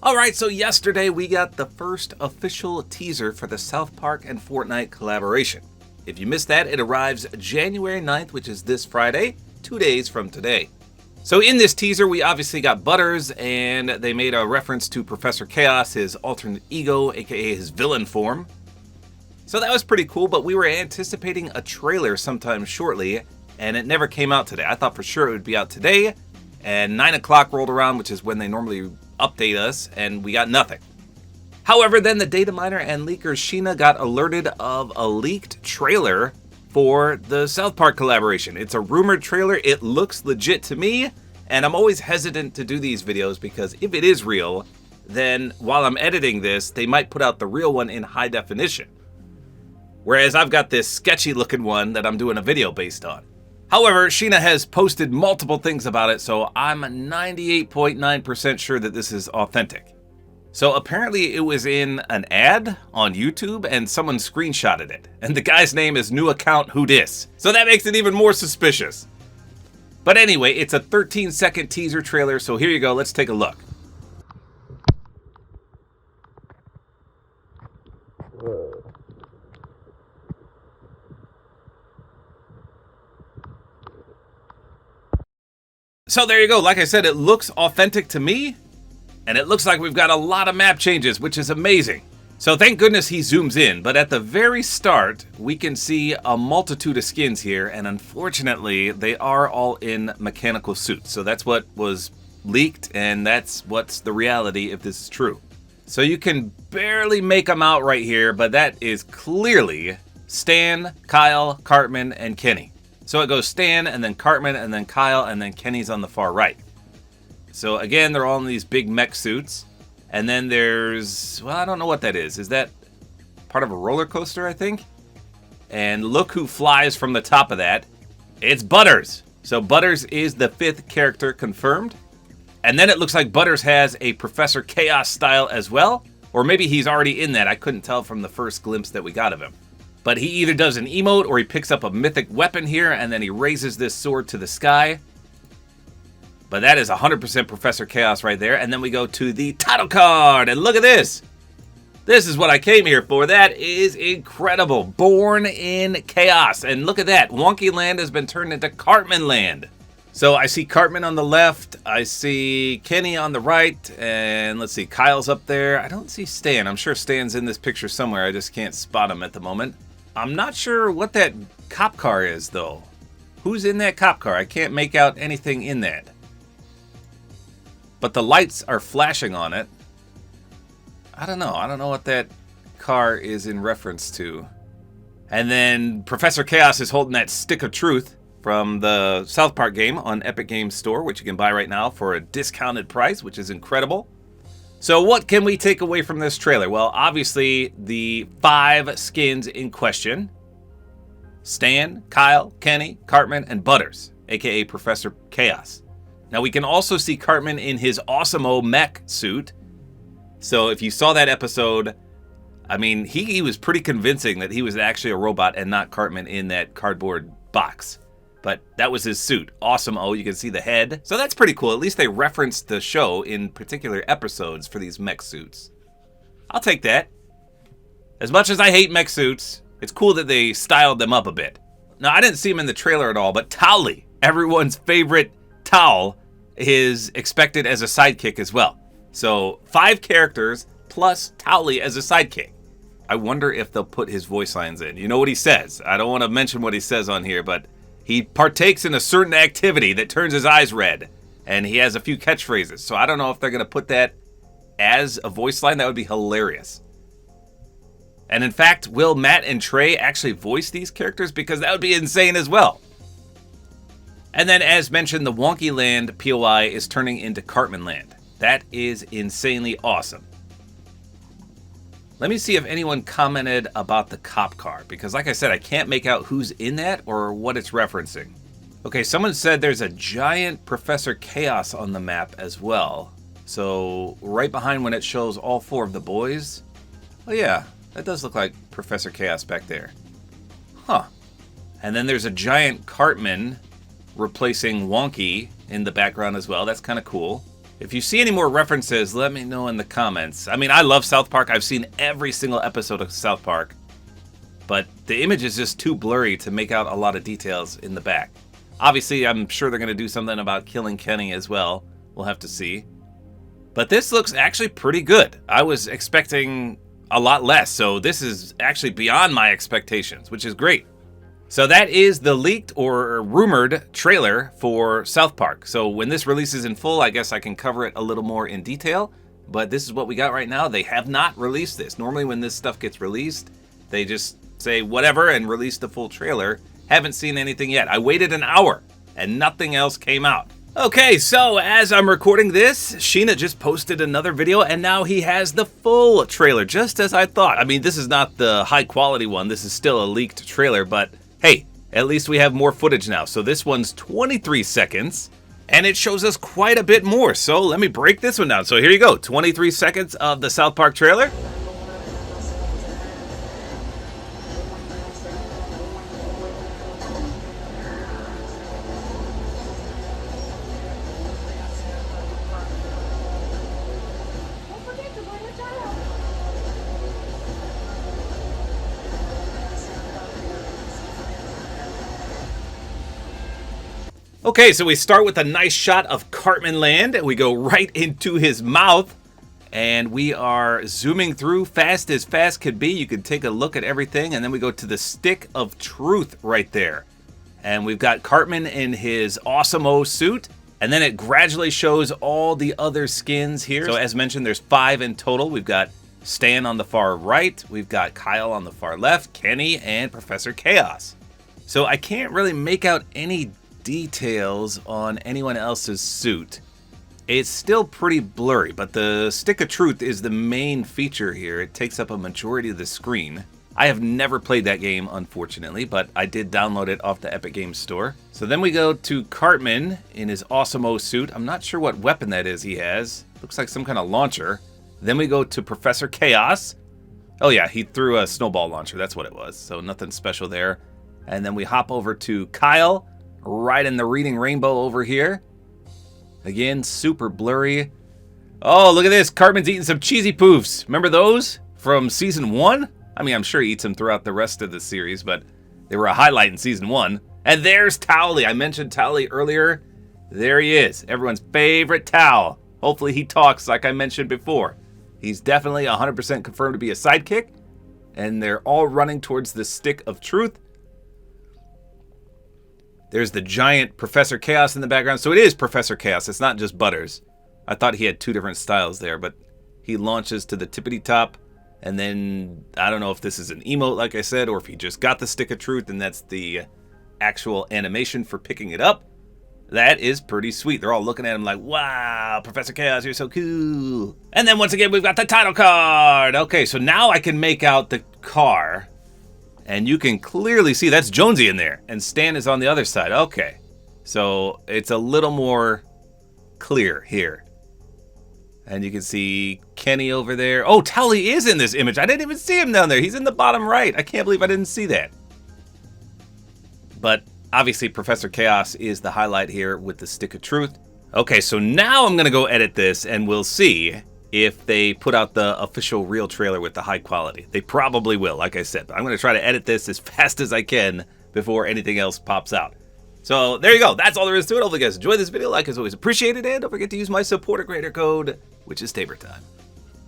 Alright, so yesterday we got the first official teaser for the South Park and Fortnite collaboration. If you missed that, it arrives January 9th, which is this Friday, 2 days from today. So in this teaser, we obviously got Butters, and they made a reference to Professor Chaos, his alternate ego, aka his villain form. So that was pretty cool, but we were anticipating a trailer sometime shortly, and it never came out today. I thought for sure it would be out today, and 9 o'clock rolled around, which is when they normally update us, and we got nothing. However, then the data miner and leaker Sheena got alerted of a leaked trailer for the South Park collaboration. It's a rumored trailer. It looks legit to me, and I'm always hesitant to do these videos because if it is real, then while I'm editing this, they might put out the real one in high definition. Whereas I've got this sketchy looking one that I'm doing a video based on. However, Sheena has posted multiple things about it, so I'm 98.9% sure that this is authentic. So apparently it was in an ad on YouTube and someone screenshotted it. And the guy's name is new account who dis. So that makes it even more suspicious. But anyway, it's a 13-second teaser trailer, so here you go, let's take a look. So there you go, like I said, it looks authentic to me. And it looks like we've got a lot of map changes, which is amazing. So thank goodness he zooms in, but at the very start, we can see a multitude of skins here, and unfortunately, they are all in mechanical suits. So that's what was leaked, and that's what's the reality if this is true. So you can barely make them out right here, but that is clearly Stan, Kyle, Cartman, and Kenny. So it goes Stan, and then Cartman, and then Kyle, and then Kenny's on the far right. So again, they're all in these big mech suits. And then there's, well, I don't know what that is. Is that part of a roller coaster, I think? And look who flies from the top of that. It's Butters. So Butters is the 5th character confirmed. And then it looks like Butters has a Professor Chaos style as well. Or maybe he's already in that. I couldn't tell from the first glimpse that we got of him. But he either does an emote or he picks up a mythic weapon here and then he raises this sword to the sky. But that is 100% Professor Chaos right there. And then we go to the title card. And look at this. This is what I came here for. That is incredible. Born in Chaos. And look at that. Wonky Land has been turned into Cartman Land. So I see Cartman on the left. I see Kenny on the right. And let's see. Kyle's up there. I don't see Stan. I'm sure Stan's in this picture somewhere. I just can't spot him at the moment. I'm not sure what that cop car is, though. Who's in that cop car? I can't make out anything in that. But the lights are flashing on it. I don't know. I don't know what that car is in reference to. And then Professor Chaos is holding that stick of truth from the South Park game on Epic Games Store, which you can buy right now for a discounted price, which is incredible. So what can we take away from this trailer? Well, obviously the 5 skins in question. Stan, Kyle, Kenny, Cartman, and Butters, aka Professor Chaos. Now we can also see Cartman in his awesome-o mech suit. So if you saw that episode, I mean, he was pretty convincing that he was actually a robot and not Cartman in that cardboard box. But that was his suit. Awesome-o, you can see the head. So that's pretty cool. At least they referenced the show in particular episodes for these mech suits. I'll take that. As much as I hate mech suits, it's cool that they styled them up a bit. Now, I didn't see him in the trailer at all, but Towley, everyone's favorite Towel, is expected as a sidekick as well. So 5 characters plus Towley as a sidekick. I wonder if they'll put his voice lines in. You know what he says. I don't want to mention what he says on here, but he partakes in a certain activity that turns his eyes red. And he has a few catchphrases. So I don't know if they're going to put that as a voice line. That would be hilarious. And in fact, will Matt and Trey actually voice these characters? Because that would be insane as well. And then, as mentioned, the Wonky Land POI is turning into Cartman Land. That is insanely awesome. Let me see if anyone commented about the cop car, because like I said, I can't make out who's in that or what it's referencing. Okay, someone said there's a giant Professor Chaos on the map as well. So, right behind when it shows all 4 of the boys. Oh yeah, that does look like Professor Chaos back there. Huh. And then there's a giant Cartman replacing Wonky in the background as well. That's kind of cool. If you see any more references, let me know in the comments. I mean, I love South Park. I've seen every single episode of South Park. But the image is just too blurry to make out a lot of details in the back. Obviously, I'm sure they're going to do something about killing Kenny as well. We'll have to see. But this looks actually pretty good. I was expecting a lot less, so this is actually beyond my expectations, which is great. So that is the leaked or rumored trailer for South Park. So when this releases in full, I guess I can cover it a little more in detail. But this is what we got right now. They have not released this. Normally when this stuff gets released, they just say whatever and release the full trailer. Haven't seen anything yet. I waited an hour and nothing else came out. Okay, so as I'm recording this, Sheena just posted another video and now he has the full trailer, just as I thought. I mean, this is not the high quality one. This is still a leaked trailer, but hey, at least we have more footage now. So this one's 23 seconds and it shows us quite a bit more. So let me break this one down. So here you go, 23 seconds of the South Park trailer. Okay, so we start with a nice shot of Cartman Land. We go right into his mouth, and we are zooming through fast as fast could be. You can take a look at everything, and then we go to the stick of truth right there. And we've got Cartman in his awesome-o suit, and then it gradually shows all the other skins here. So as mentioned, there's 5 in total. We've got Stan on the far right, we've got Kyle on the far left, Kenny, and Professor Chaos. So I can't really make out any details on anyone else's suit. It's still pretty blurry, but the stick of truth is the main feature here. It takes up a majority of the screen. I have never played that game, unfortunately, but I did download it off the Epic Games Store. So then we go to Cartman in his awesome-o suit. I'm not sure what weapon that is he has. Looks like some kind of launcher. Then we go to Professor Chaos. Oh yeah, he threw a snowball launcher. That's what it was. So nothing special there. And then we hop over to Kyle, right in the reading rainbow over here. Again, super blurry. Oh, look at this. Cartman's eating some cheesy poofs. Remember those from season 1? I mean, I'm sure he eats them throughout the rest of the series, but they were a highlight in season 1. And there's Towley. I mentioned Towley earlier. There he is. Everyone's favorite Towel. Hopefully he talks like I mentioned before. He's definitely 100% confirmed to be a sidekick. And they're all running towards the stick of truth. There's the giant Professor Chaos in the background. So it is Professor Chaos. It's not just Butters. I thought he had 2 different styles there, but he launches to the tippity top. And then, I don't know if this is an emote, like I said, or if he just got the stick of truth and that's the actual animation for picking it up. That is pretty sweet. They're all looking at him like, wow, Professor Chaos, you're so cool. And then once again, we've got the title card. Okay, so now I can make out the car. And you can clearly see that's Jonesy in there. And Stan is on the other side. Okay. So it's a little more clear here. And you can see Kenny over there. Oh, Towley is in this image. I didn't even see him down there. He's in the bottom right. I can't believe I didn't see that. But obviously Professor Chaos is the highlight here with the stick of truth. Okay, so now I'm going to go edit this and we'll see if they put out the official real trailer with the high quality. They probably will, like I said. But I'm going to try to edit this as fast as I can before anything else pops out. So there you go. That's all there is to it. Hopefully you guys enjoyed this video. Like as always, appreciate it. And don't forget to use my Support-A-Creator Code, which is tabortime.